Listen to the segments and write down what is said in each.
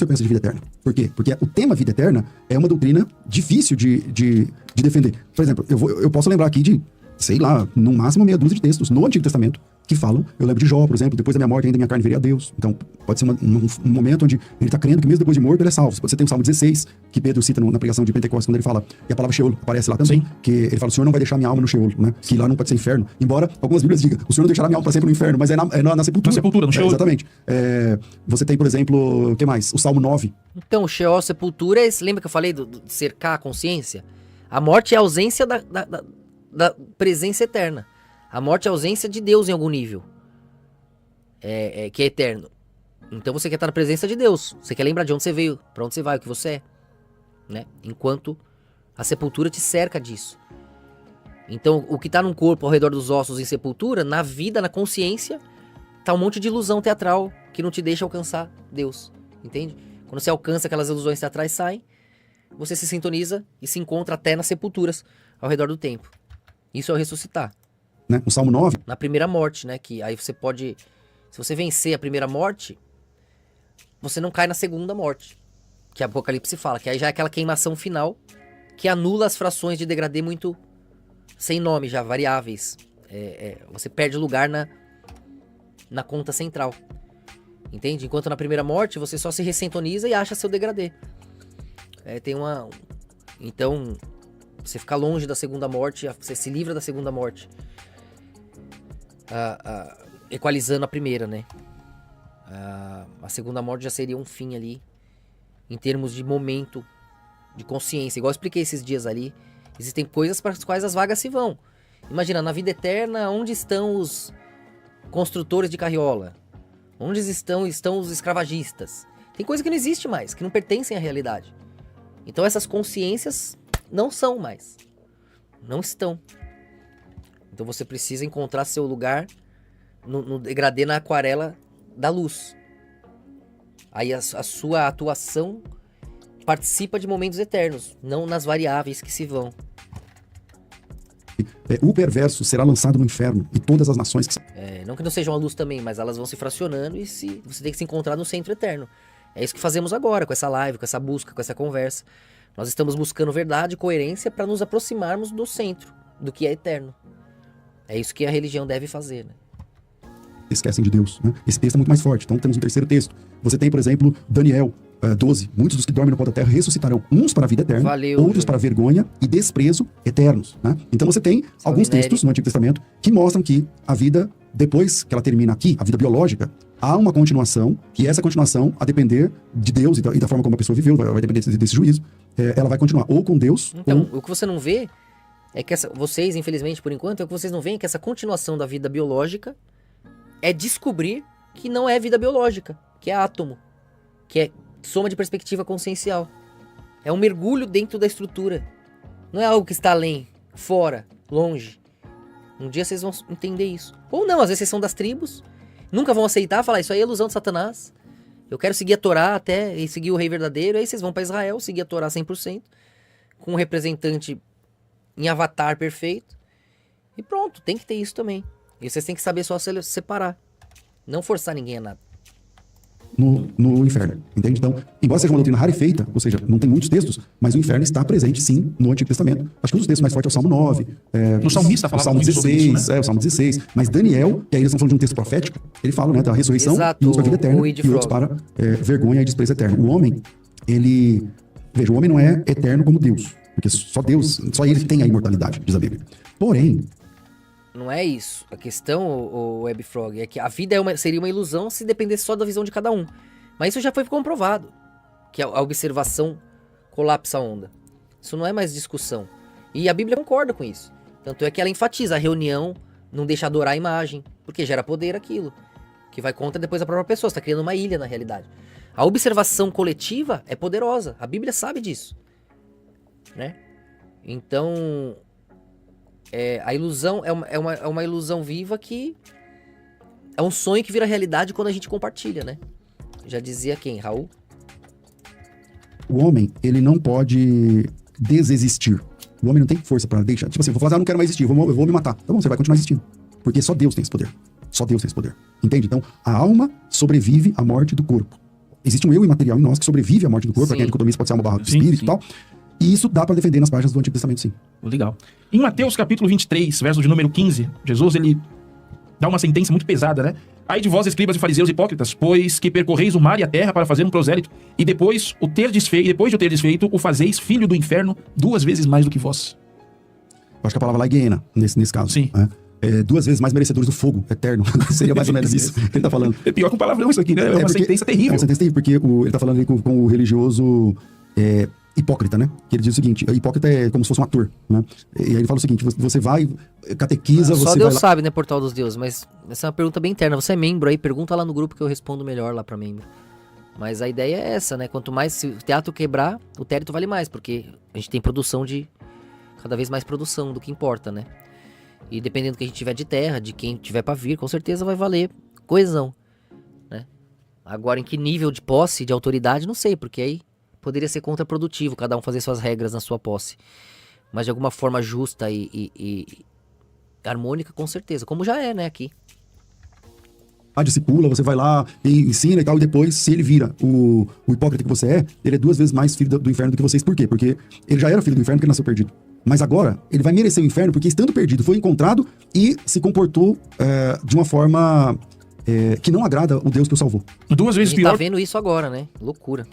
você pensa de vida eterna? Por quê? Porque o tema vida eterna é uma doutrina difícil de defender. Por exemplo, eu posso lembrar aqui de, sei lá, no máximo meia dúzia de textos no Antigo Testamento que falam, eu lembro de Jó, por exemplo, depois da minha morte ainda minha carne veria a Deus. Então, pode ser um momento onde ele está crendo que mesmo depois de morto ele é salvo. Você tem o Salmo 16, que Pedro cita na pregação de Pentecostes, quando ele fala, e a palavra Sheol aparece lá também, que ele fala, o Senhor não vai deixar minha alma no Sheol, né? Que lá não pode ser inferno. Embora algumas Bíblias digam, o Senhor não deixará minha alma para sempre no inferno, mas é na sepultura. Na sepultura, no Sheol. Exatamente. Você tem, por exemplo, o que mais? O Salmo 9. Então, Sheol, sepultura, lembra que eu falei de cercar a consciência? A morte é a ausência da presença eterna. A morte é a ausência de Deus em algum nível. Que é eterno. Então você quer estar na presença de Deus. Você quer lembrar de onde você veio, para onde você vai, o que você é, né? Enquanto a sepultura te cerca disso. Então o que está num corpo ao redor dos ossos em sepultura, na vida, na consciência, tá um monte de ilusão teatral que não te deixa alcançar Deus. Entende? Quando você alcança aquelas ilusões teatrais, saem, você se sintoniza e se encontra até nas sepulturas ao redor do tempo. Isso é o ressuscitar. Né? O Salmo 9. Na primeira morte, né? Que aí você pode... Se você vencer a primeira morte, você não cai na segunda morte. Que a Apocalipse fala. Que aí já é aquela queimação final que anula as frações de degradê muito sem nome, já variáveis. Você perde lugar na conta central. Entende? Enquanto na primeira morte você só se ressintoniza e acha seu degradê. Então, você fica longe da segunda morte, você se livra da segunda morte. Equalizando a primeira, né? A segunda morte já seria um fim ali, em termos de momento, de consciência. Igual eu expliquei esses dias ali, existem coisas para as quais as vagas se vão. Imagina, na vida eterna, onde estão os construtores de carriola? Onde estão os escravagistas? Tem coisa que não existe mais, que não pertencem à realidade. Então essas consciências não são mais. Não estão. Então você precisa encontrar seu lugar no degradê, na aquarela da luz. Aí a sua atuação participa de momentos eternos, não nas variáveis que se vão. O perverso será lançado no inferno e todas as nações que... Não que não sejam a luz também, mas elas vão se fracionando e você tem que se encontrar no centro eterno. É isso que fazemos agora, com essa live, com essa busca, com essa conversa. Nós estamos buscando verdade e coerência para nos aproximarmos do centro, do que é eterno. É isso que a religião deve fazer, né? Esquecem de Deus, né? Esse texto é muito mais forte. Então temos um terceiro texto. Você tem, por exemplo, Daniel 12. Muitos dos que dormem no pó da terra ressuscitarão, uns para a vida eterna, outros para vergonha e desprezo eternos, né? Então você tem alguns textos no Antigo Testamento que mostram que a vida, depois que ela termina aqui, a vida biológica, há uma continuação, que essa continuação, a depender de Deus e da forma como a pessoa viveu, vai depender desse juízo, ela vai continuar ou com Deus... Então, o que você não vê é que vocês, infelizmente, por enquanto, o que vocês não veem é que essa continuação da vida biológica é descobrir que não é vida biológica, que é átomo, que é soma de perspectiva consciencial. É um mergulho dentro da estrutura. Não é algo que está além, fora, longe. Um dia vocês vão entender isso. Ou não, às vezes vocês são das tribos, nunca vão aceitar, falar, isso aí é ilusão de Satanás. Eu quero seguir a Torá até, e seguir o rei verdadeiro. Aí vocês vão para Israel, seguir a Torá 100%, com um representante em avatar perfeito. E pronto, tem que ter isso também. E vocês têm que saber só se separar. Não forçar ninguém a nada. No inferno, entende? Então, embora seja uma doutrina rarefeita, ou seja, não tem muitos textos, mas o inferno está presente, sim, no Antigo Testamento. Acho que um dos textos mais fortes é o Salmo 9. No Salmista fala o Salmo 16, isso, né? O Salmo 16. Mas Daniel, que aí eles estão falando de um texto profético, ele fala, né, da ressurreição, exato, e uns para a vida eterna, e outros para vergonha e desprezo eterno. O homem, veja, o homem não é eterno como Deus, porque só Deus, só ele tem a imortalidade, diz a Bíblia. Porém, não é isso. A questão, o Webfrog, é que a vida seria uma ilusão se dependesse só da visão de cada um. Mas isso já foi comprovado, que a observação colapsa a onda. Isso não é mais discussão. E a Bíblia concorda com isso. Tanto é que ela enfatiza a reunião, não deixa adorar a imagem, porque gera poder aquilo, que vai contra depois a própria pessoa. Você está criando uma ilha na realidade. A observação coletiva é poderosa. A Bíblia sabe disso, né? Então... a ilusão é uma ilusão viva que é um sonho que vira realidade quando a gente compartilha, né? Já dizia quem? Raul? O homem, ele não pode desexistir. O homem não tem força pra deixar. Tipo assim, vou falar, não quero mais existir, eu vou me matar. Tá bom, você vai continuar existindo. Porque só Deus tem esse poder. Só Deus tem esse poder. Entende? Então, a alma sobrevive à morte do corpo. existe um eu imaterial em nós que sobrevive à morte do corpo, Sim. para quem a dicotomia pode ser alma barra do Sim, espírito sim. e tal. E isso dá para defender nas páginas do Antigo Testamento, sim. Legal. Em Mateus capítulo 23, verso de número 15, Jesus, ele dá uma sentença muito pesada, né? Ai de vós, escribas e fariseus hipócritas, pois que percorreis o mar e a terra para fazer um prosélito, e depois de o ter desfeito, o fazeis filho do inferno 2 vezes mais do que vós. Eu acho que a palavra lá é hiena, nesse caso. Sim. Né? 2 vezes mais merecedores do fogo eterno. Seria mais ou menos isso que ele tá falando. É pior que um palavrão isso aqui, né? É uma porque- sentença terrível. É uma sentença terrível, porque ele tá falando ali com o religioso hipócrita, né? Que ele diz o seguinte, hipócrita é como se fosse um ator, né? E aí ele fala o seguinte, você vai, catequiza, Só você Deus vai lá... sabe, né, Portal dos Deuses, mas essa é uma pergunta bem interna. Você é membro aí, pergunta lá no grupo que eu respondo melhor lá pra membro. Mas a ideia é essa, né? Quanto mais se o teatro quebrar, o teto vale mais, porque a gente tem produção de... cada vez mais produção do que importa, né? E dependendo do que a gente tiver de terra, de quem tiver pra vir, com certeza vai valer coesão, né? Agora, em que nível de posse, de autoridade, não sei, porque aí poderia ser contraprodutivo cada um fazer suas regras na sua posse. Mas de alguma forma justa e harmônica, com certeza. Como já é, né, aqui. discipula, você vai lá e ensina e tal, e depois, se ele vira o hipócrita que você é, ele é 2 vezes mais filho do inferno do que vocês. Por quê? Porque ele já era filho do inferno porque ele nasceu perdido. Mas agora, ele vai merecer o inferno porque, estando perdido, foi encontrado e se comportou de uma forma que não agrada o Deus que o salvou. 2 A vezes gente tá pior vendo isso agora, né? Loucura.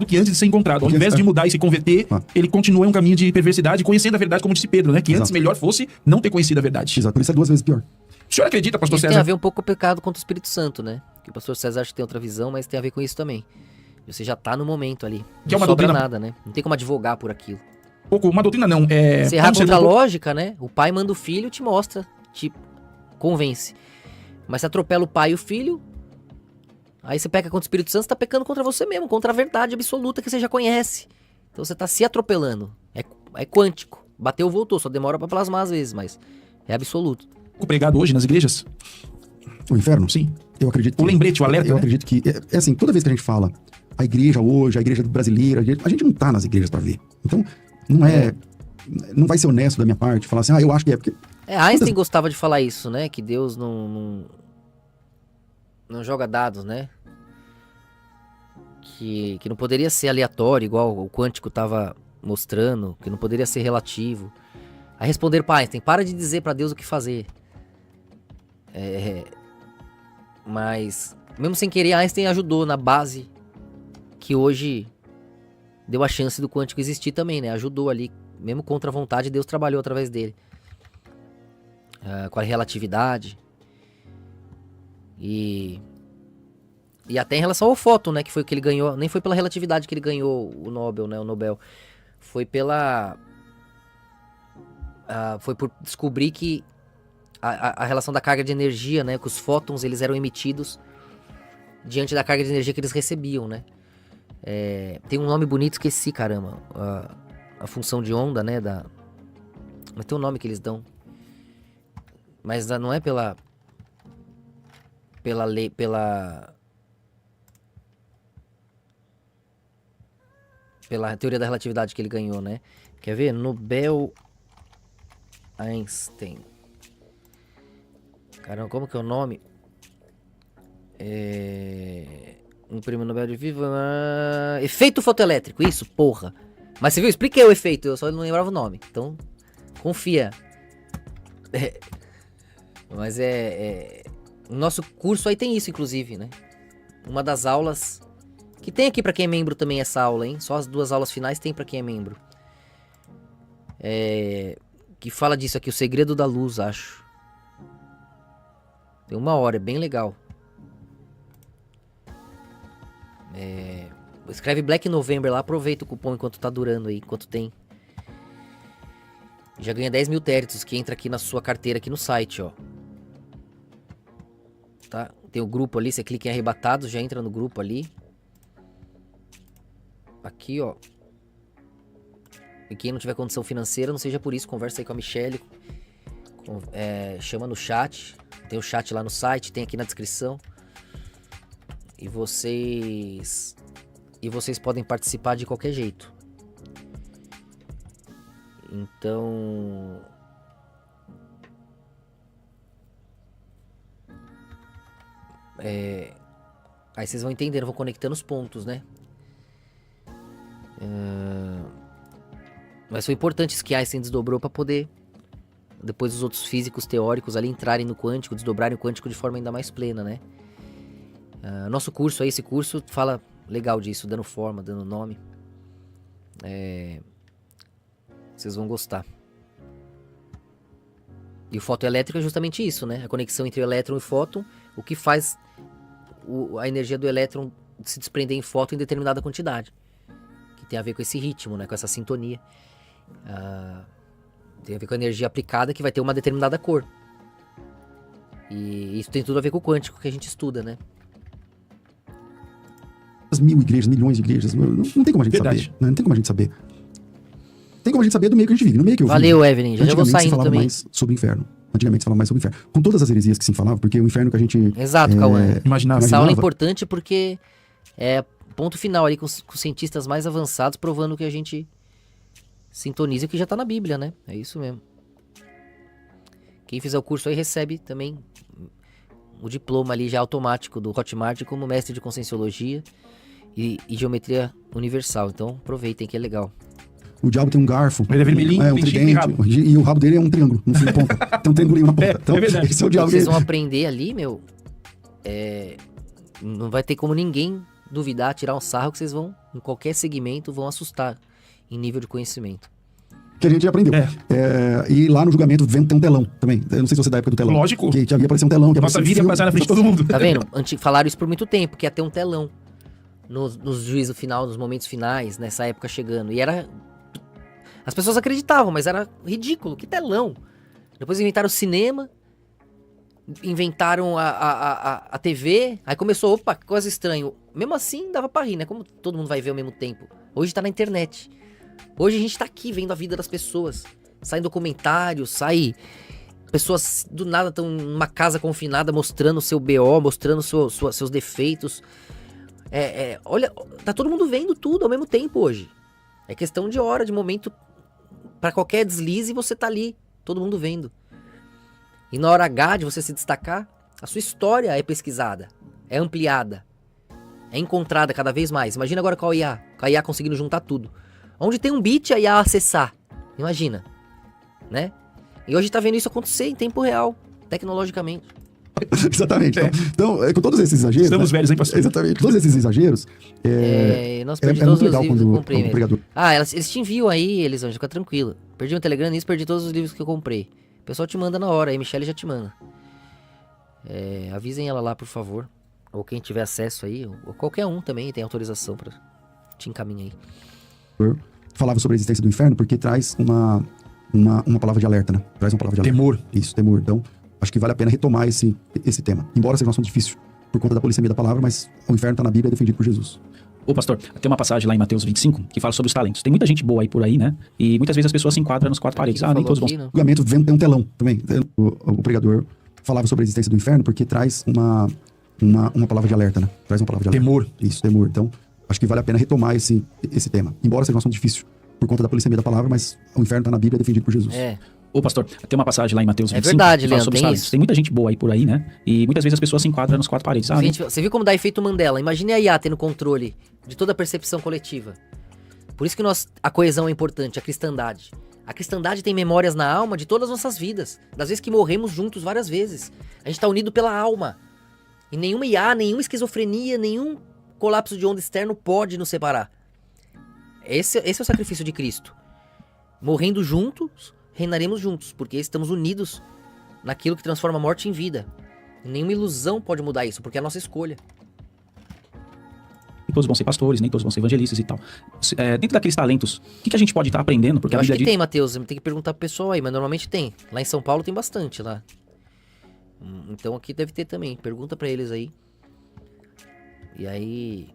do que antes de ser encontrado. Ao Porque invés é- de mudar e se converter, Ah. ele continua em um caminho de perversidade, conhecendo a verdade, como disse Pedro, né? Que antes Exato. melhor fosse não ter conhecido a verdade. Exato, por isso é 2 vezes pior. O senhor acredita, pastor Isso tem a César? ver um pouco com o pecado contra o Espírito Santo, né? Que o pastor César acha que tem outra visão, mas tem a ver com isso também. Você já tá no momento ali. Que é Não uma sobra doutrina- nada, né? Não tem como advogar por aquilo. Pouco, uma doutrina não. Se errar como ser contra a um pouco- lógica, né? O pai manda o filho, te mostra, te convence. Mas se atropela o pai e o filho, aí você peca contra o Espírito Santo, você tá pecando contra você mesmo, contra a verdade absoluta que você já conhece. Então você tá se atropelando. É quântico. Bateu, voltou, só demora pra plasmar às vezes, mas é absoluto. pregado hoje nas igrejas? O inferno? Sim. Eu acredito que... O lembrete, o alerta, Eu né? acredito que... É assim, toda vez que a gente fala a igreja hoje, a igreja brasileira, a gente não tá nas igrejas pra ver. Então, não vai ser honesto da minha parte falar assim, eu acho que é, porque... Einstein gostava de falar isso, né? Que Deus não joga dados, né? Que não poderia ser aleatório, igual o quântico tava mostrando, que não poderia ser relativo. Aí responder para Einstein, para de dizer para Deus o que fazer. Mas, mesmo sem querer, Einstein ajudou na base que hoje deu a chance do quântico existir também, né? Ajudou ali, mesmo contra a vontade, Deus trabalhou através dele. Com a relatividade. E até em relação ao fóton, né? Que foi o que ele ganhou. Nem foi pela relatividade que ele ganhou o Nobel, né? O Nobel. Foi foi por descobrir que a relação da carga de energia, né? Que os fótons, eles eram emitidos diante da carga de energia que eles recebiam, né? Tem um nome bonito, esqueci, caramba. A função de onda, né? Mas tem um nome que eles dão. Mas não é pela lei, pela teoria da relatividade que ele ganhou, né? Quer ver? Nobel Einstein. Caramba, como que é o nome? Um prêmio Nobel de Viva. Efeito fotoelétrico, isso, porra. Mas você viu? Expliquei o efeito, eu só não lembrava o nome. Então, confia. Mas o nosso curso aí tem isso, inclusive, né? Uma das aulas... Que tem aqui pra quem é membro também essa aula, hein? Só as 2 aulas finais tem pra quem é membro. Que fala disso aqui, o segredo da luz, acho. Tem 1 hora, é bem legal. Escreve Black November lá, aproveita o cupom enquanto tá durando aí, enquanto tem. Já ganha 10 mil téritos, que entra aqui na sua carteira, aqui no site, ó. Tá? Tem o grupo ali, você clica em arrebatados, já entra no grupo ali. Aqui, ó. E quem não tiver condição financeira, não seja por isso, conversa aí com a Michelle. Chama no chat. Tem o chat lá no site, tem aqui na descrição. E vocês podem participar de qualquer jeito. Então... Aí vocês vão entendendo, vão conectando os pontos, né? Mas foi importante isso que Einstein desdobrou para poder depois os outros físicos teóricos ali entrarem no quântico, desdobrarem o quântico de forma ainda mais plena, né? Nosso curso aí, esse curso fala legal disso, dando forma, dando nome. Vocês vão gostar. E o fotoelétrico é justamente isso, né? A conexão entre o elétron e o fóton, o que faz a energia do elétron se desprender em fóton em determinada quantidade. Que tem a ver com esse ritmo, né? Com essa sintonia. Tem a ver com a energia aplicada que vai ter uma determinada cor. E isso tem tudo a ver com o quântico que a gente estuda, né? As 1000 igrejas, milhões de igrejas, não tem como a gente Verdade. saber. Né? Não tem como a gente saber. Tem como a gente saber do meio que a gente vive. No meio que eu Valeu, vivo, Evelyn. Já vou antigamente se saindo falava também. mais sobre o inferno. Antigamente se falava mais sobre o inferno. Com todas as heresias que se falava, porque o inferno que a gente... Exato, Cauã. Imaginava. Essa aula é imaginava. importante porque é ponto final ali com os cientistas mais avançados provando que a gente sintoniza o que já tá na Bíblia, né? É isso mesmo. Quem fizer o curso aí recebe também o diploma ali já automático do Hotmart como mestre de Conscienciologia e Geometria Universal. Então aproveitem que é legal. O diabo tem um garfo. Ele é vermelhinho, um tem chifre e tridente. rabo. E o rabo dele é um triângulo, no fim de ponta. Tem um triangulinho na ponta. Então, É verdade. esse é o O diabo. que vocês vão aprender ali, meu, não vai ter como ninguém duvidar, tirar um sarro que vocês vão, em qualquer segmento, vão assustar em nível de conhecimento. Que a gente aprendeu. E lá no julgamento tem um telão também. Eu não sei se você é da época do telão. Lógico. Que havia aparecer um telão. Que Nossa aparecia vida ia filme. passar na frente de todo mundo. Tá vendo? Falaram isso por muito tempo, que ia ter um telão nos juízos final, nos momentos finais, nessa época chegando. E era... As pessoas acreditavam, mas era ridículo. Que telão? Depois inventaram o cinema, inventaram a TV, aí começou, opa, que coisa estranha. Mesmo assim, dava pra rir, né? Como todo mundo vai ver ao mesmo tempo. Hoje tá na internet. Hoje a gente tá aqui vendo a vida das pessoas. Sai documentários, sai... Pessoas do nada estão numa casa confinada mostrando o seu BO, mostrando seus defeitos. Olha, tá todo mundo vendo tudo ao mesmo tempo hoje. É questão de hora, de momento. Pra qualquer deslize, você tá ali, todo mundo vendo. E na hora H de você se destacar, a sua história é pesquisada, é ampliada, é encontrada cada vez mais. Imagina agora com a IA conseguindo juntar tudo. Onde tem um bit, a IA acessar. Imagina, né? E hoje tá vendo isso acontecer em tempo real, tecnologicamente. Exatamente. Então, com todos esses exageros... Estamos velhos, hein, pastor? Exatamente. Todos esses exageros... Nós É perdi todos muito os legal livros que eu quando comprei o mesmo. pregador... Eles te enviam aí, Elisângela, fica tranquilo. Perdi o Telegram nisso, perdi todos os livros que eu comprei. O pessoal te manda na hora, aí Michelle já te manda. Avisem ela lá, por favor. Ou quem tiver acesso aí, ou qualquer um também tem autorização pra te encaminhar aí. Falava sobre a existência do inferno porque traz uma palavra de alerta, né? Traz uma palavra de alerta. Temor. Isso, temor. Então, acho que vale a pena retomar esse tema. Embora seja um assunto difícil por conta da polissemia da palavra, mas o inferno tá na Bíblia, é defendido por Jesus. Ô, pastor, tem uma passagem lá em Mateus 25 que fala sobre os talentos. Tem muita gente boa aí por aí, né? E muitas vezes as pessoas se enquadram nas quatro paredes. Nem todos bons. O julgamento tem um telão também. O pregador falava sobre a existência do inferno porque traz uma palavra de alerta, né? Traz uma palavra de alerta. Temor. Isso, temor. Então, acho que vale a pena retomar esse tema. Embora seja um assunto difícil por conta da polissemia da palavra, mas o inferno tá na Bíblia, é defendido por Jesus. Ô, pastor, tem uma passagem lá em Mateus 25 verdade, que fala Leandro, sobre os tem talentos. isso. Tem muita gente boa aí por aí, né? E muitas vezes as pessoas se enquadram nas quatro paredes. Gente, você viu como dá efeito Mandela? Imagine a IA tendo controle de toda a percepção coletiva. Por isso que a coesão é importante, a cristandade. A cristandade tem memórias na alma de todas as nossas vidas. Das vezes que morremos juntos várias vezes. A gente tá unido pela alma. E nenhuma IA, nenhuma esquizofrenia, nenhum colapso de onda externo pode nos separar. Esse é o sacrifício de Cristo. Morrendo juntos, reinaremos juntos, porque estamos unidos naquilo que transforma a morte em vida. E nenhuma ilusão pode mudar isso, porque é a nossa escolha. Nem todos vão ser pastores, nem todos vão ser evangelistas e tal. Dentro daqueles talentos, o que a gente pode estar aprendendo? Porque Eu a acho Bíblia que tem, Matheus. Tem que perguntar pro pessoal aí, mas normalmente tem. Lá em São Paulo tem bastante lá. Então aqui deve ter também. Pergunta pra eles aí. E aí...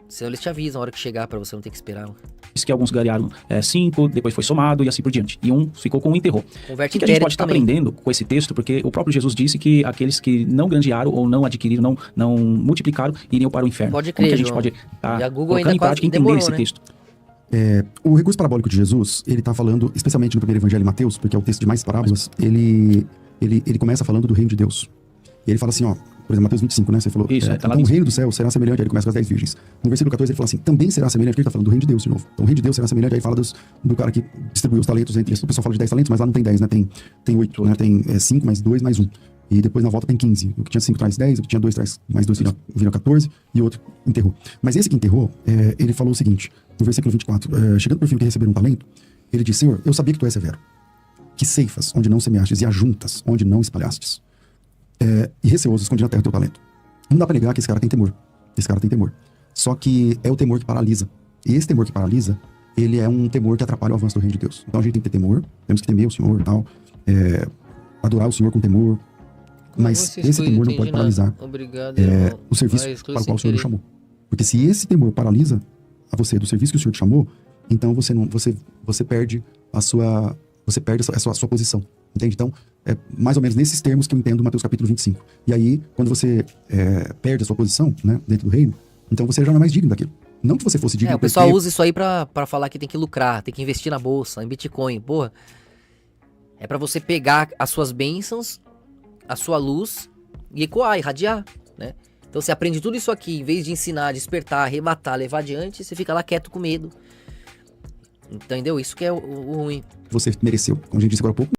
Senão eles te avisam a hora que chegar pra você não ter que esperar. diz que alguns ganharam 5, depois foi somado e assim por diante. E um ficou com um enterrou. O Converte que a gente inquérito pode estar também. aprendendo com esse texto? Porque o próprio Jesus disse que aqueles que não granjearam ou não adquiriram, não multiplicaram, iriam para o inferno. Pode Como crer, que a gente João. pode estar E a Google colocando ainda em quase prática e entender demorou, esse né? texto? O recurso parabólico de Jesus, ele tá falando, especialmente no primeiro evangelho de Mateus, porque é o texto de mais parábolas, ele começa falando do reino de Deus. E ele fala assim, ó, por exemplo, Mateus 25, né? Você falou, Isso, tá lá então o nisso. reino do céu será semelhante, aí ele começa com as 10 virgens. No versículo 14 ele fala assim, também será semelhante, porque ele tá falando do reino de Deus de novo. Então o reino de Deus será semelhante, aí fala do cara que distribuiu os talentos entre eles. O pessoal fala de 10 talentos, mas lá não tem 10, né? Tem 8, né? Tem 5 mais 2 mais 1. E depois na volta tem 15. O que tinha 5 traz 10, o que tinha 2 traz mais 2 vira 14, e o outro enterrou. Mas esse que enterrou, ele falou o seguinte, no versículo 24, chegando por fim que receberam um talento, ele disse, Senhor, eu sabia que tu és severo, que ceifas onde não semeastes e ajuntas onde não espalhastes. E receoso escondi na terra o teu talento. Não dá pra negar que esse cara tem temor. Esse cara tem temor. Só que é o temor que paralisa. E esse temor que paralisa, ele é um temor que atrapalha o avanço do reino de Deus. Então a gente tem que ter temor, temos que temer o Senhor e tal, adorar o Senhor com temor, mas esse temor não pode paralisar o serviço para o qual o Senhor nos chamou. Porque se esse temor paralisa a você do serviço que o Senhor te chamou, então você perde a sua posição. Entende? Então, é mais ou menos nesses termos que eu entendo Mateus capítulo 25. E aí, quando você perde a sua posição, né, dentro do reino, então você já não é mais digno daquilo. Não que você fosse digno. O pessoal usa isso aí pra falar que tem que lucrar, tem que investir na bolsa, em Bitcoin. Porra, é pra você pegar as suas bênçãos, a sua luz e ecoar, irradiar, né? Então você aprende tudo isso aqui, em vez de ensinar, despertar, arrematar, levar adiante, você fica lá quieto com medo. Entendeu? Isso que é o ruim. Você mereceu. Como a gente disse agora há pouco,